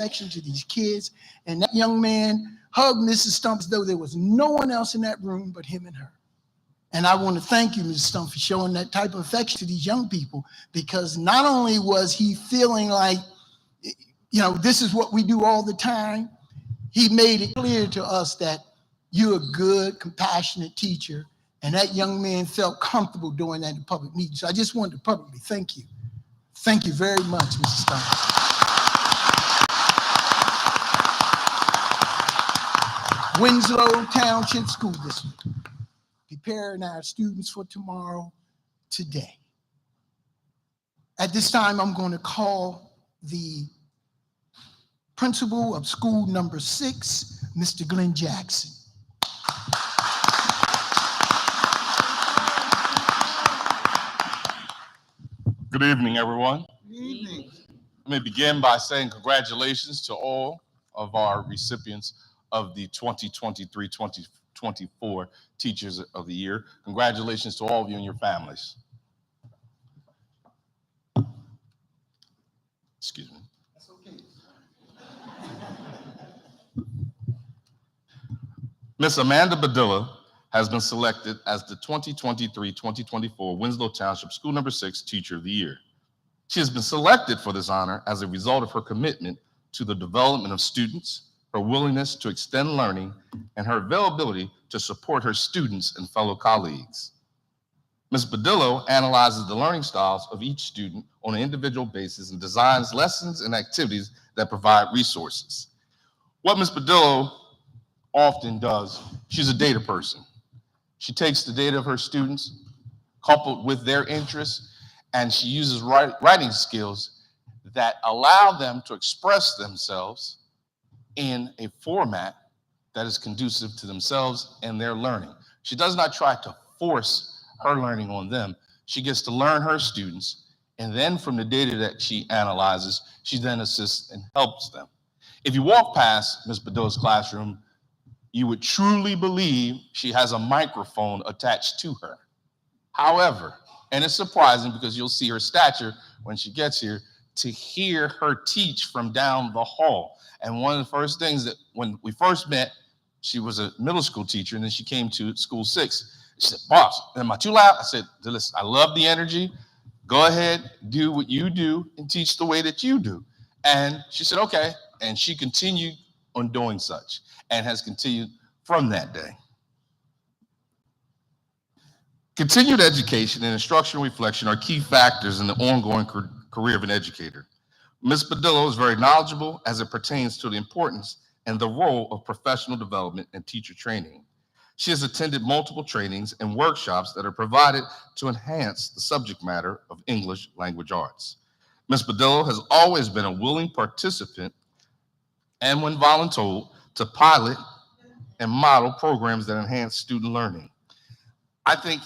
affection to these kids. And that young man hugged Mrs. Stump as though there was no one else in that room but him and her. And I want to thank you, Mrs. Stump, for showing that type of affection to these young people, because not only was he feeling like, you know, this is what we do all the time, he made it clear to us that you're a good, compassionate teacher, and that young man felt comfortable doing that in public meetings. So I just wanted to publicly thank you. Thank you very much, Mrs. Stump. Winslow Township School District, preparing our students for tomorrow today. At this time, I'm going to call the principal of school number 6, Mr. Glenn Jackson. Good evening, everyone. Good evening. Let me begin by saying congratulations to all of our recipients of the 2023-2024 Teachers of the Year. Congratulations to all of you and your families. Excuse me. That's okay. Miss Amanda Badilla has been selected as the 2023-2024 Winslow Township School Number 6 Teacher of the Year. She has been selected for this honor as a result of her commitment to the development of students, her willingness to extend learning, and her availability to support her students and fellow colleagues. Ms. Badillo analyzes the learning styles of each student on an individual basis and designs lessons and activities that provide resources. What Ms. Badillo often does, she's a data person. She takes the data of her students, coupled with their interests, and she uses writing skills that allow them to express themselves in a format that is conducive to themselves and their learning. She does not try to force her learning on them. She gets to learn her students, and then from the data that she analyzes, she then assists and helps them. If you walk past Ms. Badilla's classroom, you would truly believe she has a microphone attached to her. However, and it's surprising because you'll see her stature when she gets here, to hear her teach from down the hall. And one of the first things that when we first met, she was a middle school teacher, and then she came to school 6. She said, "Boss, am I too loud?" I said, "Listen, I love the energy. Go ahead, do what you do, and teach the way that you do." And she said, "Okay." And she continued on doing such, and has continued from that day. Continued education and instructional reflection are key factors in the ongoing career of an educator. Ms. Badillo is very knowledgeable as it pertains to the importance and the role of professional development and teacher training. She has attended multiple trainings and workshops that are provided to enhance the subject matter of English language arts. Ms. Badillo has always been a willing participant and, when voluntold, to pilot and model programs that enhance student learning. I think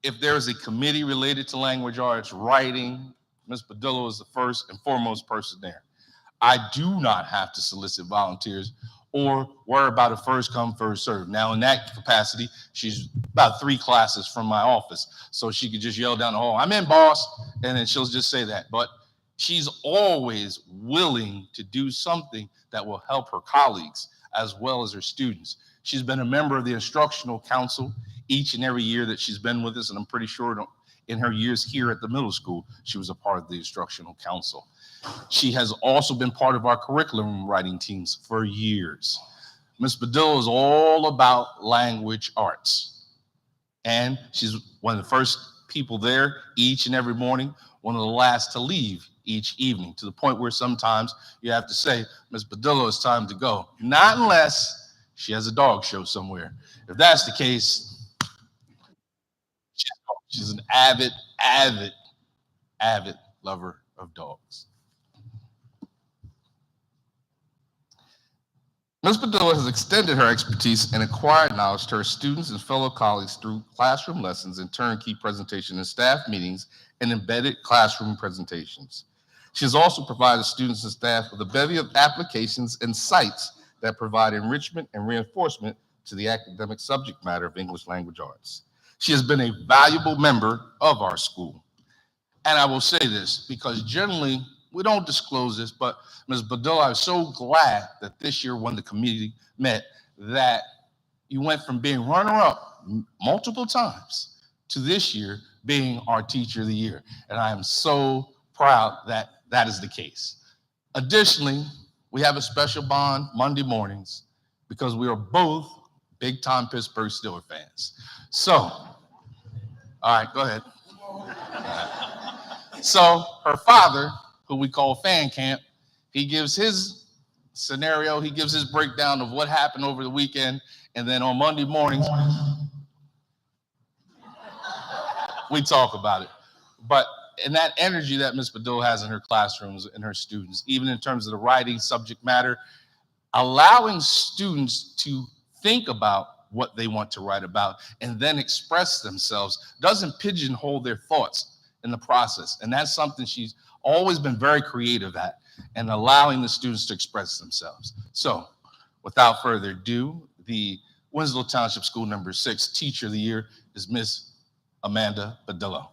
if there is a committee related to language arts, writing, Ms. Badillo is the first and foremost person there. I do not have to solicit volunteers or worry about a first come, first serve. Now, in that capacity, she's about 3 classes from my office, so she could just yell down the hall, "I'm in, boss," and then she'll just say that. But she's always willing to do something that will help her colleagues as well as her students. She's been a member of the instructional council each and every year that she's been with us, and I'm pretty sure in her years here at the middle school, she was a part of the instructional council. She has also been part of our curriculum writing teams for years. Ms. Badillo is all about language arts, and she's one of the first people there each and every morning, one of the last to leave each evening, to the point where sometimes you have to say, "Ms. Badillo, it's time to go." Not unless she has a dog show somewhere. If that's the case, she's an avid lover of dogs. Ms. Badillo has extended her expertise and acquired knowledge to her students and fellow colleagues through classroom lessons and turnkey presentation and staff meetings and embedded classroom presentations. She has also provided students and staff with a bevy of applications and sites that provide enrichment and reinforcement to the academic subject matter of English language arts. She has been a valuable member of our school. And I will say this, because generally we don't disclose this, but Ms. Badilla, I'm so glad that this year when the committee met, that you went from being runner-up multiple times to this year being our Teacher of the Year. And I am so proud that that is the case. Additionally, we have a special bond Monday mornings because we are both big-time Pittsburgh Steelers fans. So, all right, go ahead. So her father, who we call Fan Camp, he gives his scenario, he gives his breakdown of what happened over the weekend, and then on Monday mornings, we talk about it. But in that energy that Ms. Badil has in her classrooms and her students, even in terms of the writing subject matter, allowing students to think about what they want to write about and then express themselves doesn't pigeonhole their thoughts in the process. And that's something she's always been very creative at, and allowing the students to express themselves. So without further ado, the Winslow Township School number 6 Teacher of the Year is Miss Amanda Badillo.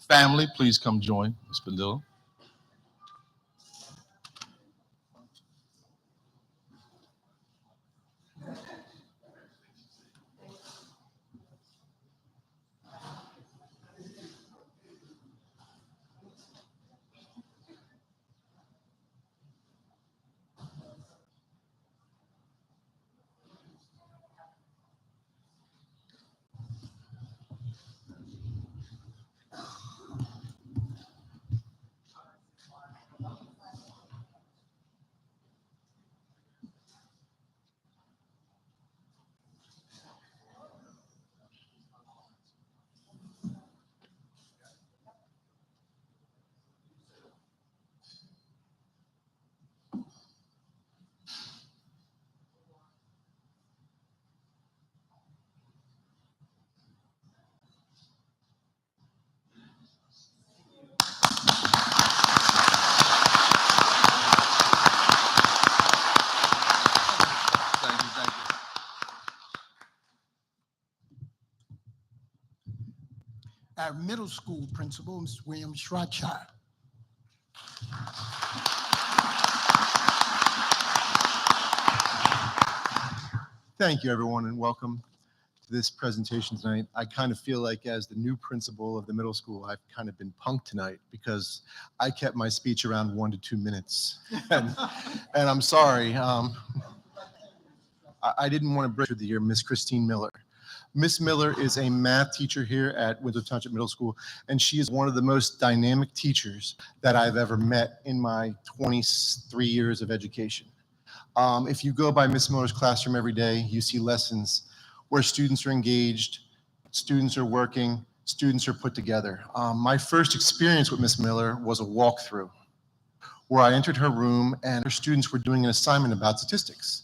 Family, please come join Ms. Badillo. Our middle school principal, Mr. William Schrotzschild. Thank you, everyone, and welcome to this presentation tonight. I kind of feel like as the new principal of the middle school, I've kind of been punked tonight because I kept my speech around 1 to 2 minutes. and I'm sorry. I didn't want to break the year, Miss Christine Miller. Miss Miller is a math teacher here at Winslow Township Middle School, and she is one of the most dynamic teachers that I've ever met in my 23 years of education. If you go by Miss Miller's classroom every day, you see lessons where students are engaged, students are working, students are put together. My first experience with Miss Miller was a walkthrough where I entered her room and her students were doing an assignment about statistics.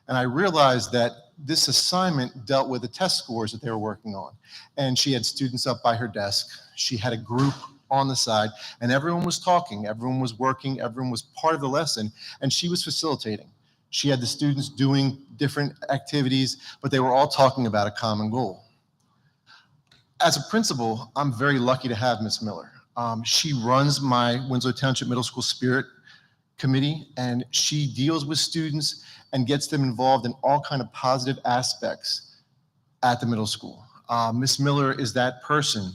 And I realized that this assignment dealt with the test scores that they were working on. And she had students up by her desk. She had a group on the side, and everyone was talking, everyone was working, everyone was part of the lesson, and she was facilitating. She had the students doing different activities, but they were all talking about a common goal. As a principal, I'm very lucky to have Miss Miller. She runs my Winslow Township Middle School Spirit Committee, and she deals with students and gets them involved in all kind of positive aspects at the middle school. Miss Miller is that person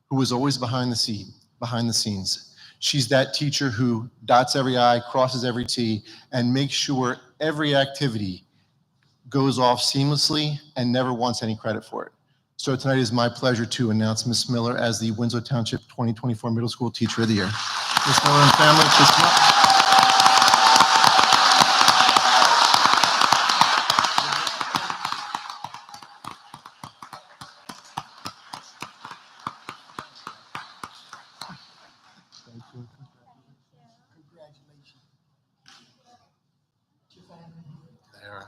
who is always behind the scenes. She's that teacher who dots every I, crosses every T, and makes sure every activity goes off seamlessly and never wants any credit for it. So tonight is my pleasure to announce Miss Miller as the Winslow Township 2024 Middle School Teacher of the Year. Miss Miller and family, please come up.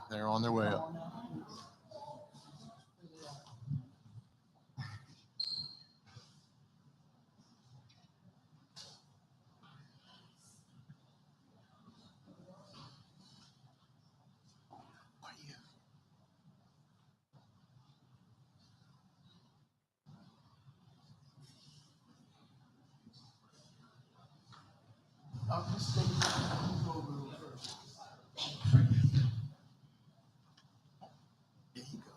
They're on their way up. There you go.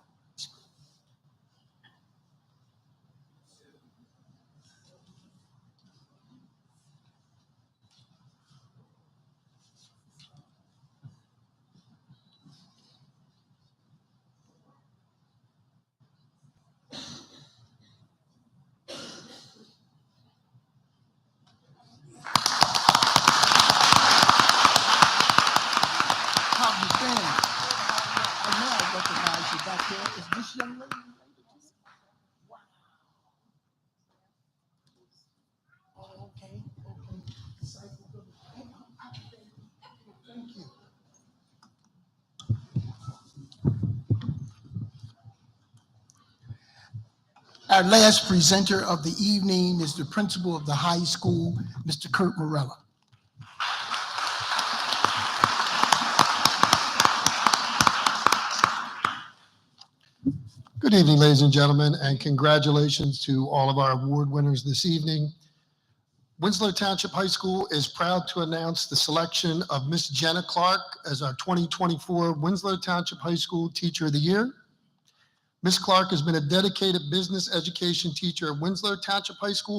How you been? And now I recognize you back there. Is this young lady? Wow. Oh, okay, okay. Thank you. Our last presenter of the evening is the principal of the high school, Mr. Kurt Morella. Good evening, ladies and gentlemen, and congratulations to all of our award winners this evening. Winslow Township High School is proud to announce the selection of Miss Jenna Clark as our 2024 Winslow Township High School Teacher of the Year. Ms. Clark has been a dedicated business education teacher at Winslow Township High School